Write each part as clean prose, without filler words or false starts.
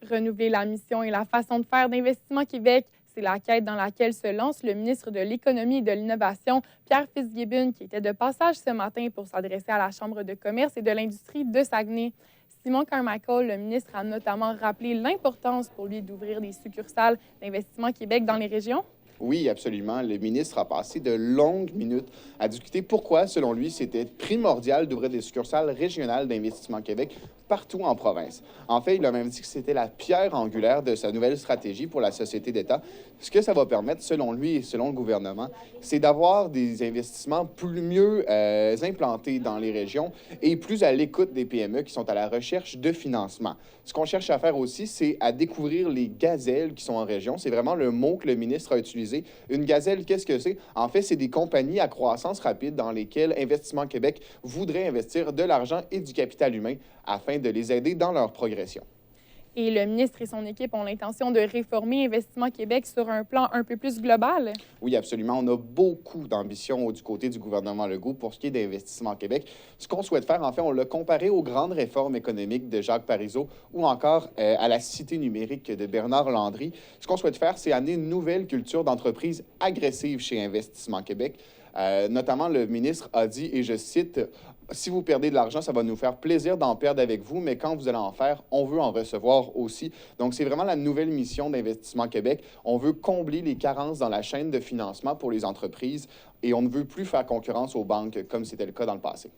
Renouveler la mission et la façon de faire d'Investissement Québec, c'est la quête dans laquelle se lance le ministre de l'Économie et de l'Innovation, Pierre Fitzgibbon, qui était de passage ce matin pour s'adresser à la Chambre de commerce et de l'industrie de Saguenay. Simon Carmichael, le ministre, a notamment rappelé l'importance pour lui d'ouvrir des succursales d'Investissement Québec dans les régions. Oui, absolument. Le ministre a passé de longues minutes à discuter pourquoi, selon lui, c'était primordial d'ouvrir des succursales régionales d'Investissement Québec partout en province. En fait, il a même dit que c'était la pierre angulaire de sa nouvelle stratégie pour la société d'État. Ce que ça va permettre, selon lui et selon le gouvernement, c'est d'avoir des investissements mieux implantés dans les régions et plus à l'écoute des PME qui sont à la recherche de financement. Ce qu'on cherche à faire aussi, c'est à découvrir les gazelles qui sont en région. C'est vraiment le mot que le ministre a utilisé. Une gazelle, qu'est-ce que c'est? En fait, c'est des compagnies à croissance rapide dans lesquelles Investissement Québec voudrait investir de l'argent et du capital humain afin de les aider dans leur progression. Et le ministre et son équipe ont l'intention de réformer Investissement Québec sur un plan un peu plus global. Oui, absolument. On a beaucoup d'ambition du côté du gouvernement Legault pour ce qui est d'Investissement Québec. Ce qu'on souhaite faire, en fait, on l'a comparé aux grandes réformes économiques de Jacques Parizeau ou encore à la cité numérique de Bernard Landry. Ce qu'on souhaite faire, c'est amener une nouvelle culture d'entreprise agressive chez Investissement Québec. Notamment, le ministre a dit, et je cite, si vous perdez de l'argent, ça va nous faire plaisir d'en perdre avec vous, mais quand vous allez en faire, on veut en recevoir aussi. Donc, c'est vraiment la nouvelle mission d'Investissement Québec. On veut combler les carences dans la chaîne de financement pour les entreprises et on ne veut plus faire concurrence aux banques comme c'était le cas dans le passé.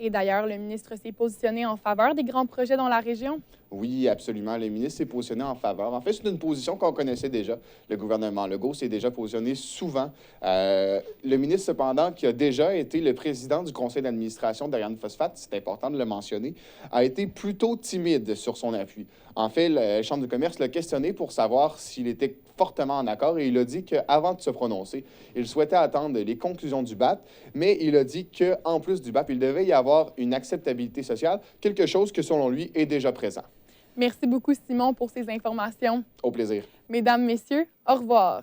Et d'ailleurs, le ministre s'est positionné en faveur des grands projets dans la région. Oui, absolument. Le ministre s'est positionné en faveur. En fait, c'est une position qu'on connaissait déjà. Le gouvernement Legault s'est déjà positionné souvent. Le ministre, cependant, qui a déjà été le président du conseil d'administration d'Ariane Phosphate, c'est important de le mentionner, a été plutôt timide sur son appui. En fait, la Chambre de commerce l'a questionné pour savoir s'il était fortement en accord et il a dit qu'avant de se prononcer, il souhaitait attendre les conclusions du BAP, mais il a dit qu'en plus du BAP, il devait y avoir une acceptabilité sociale, quelque chose que, selon lui, est déjà présent. Merci beaucoup, Simon, pour ces informations. Au plaisir. Mesdames, Messieurs, au revoir.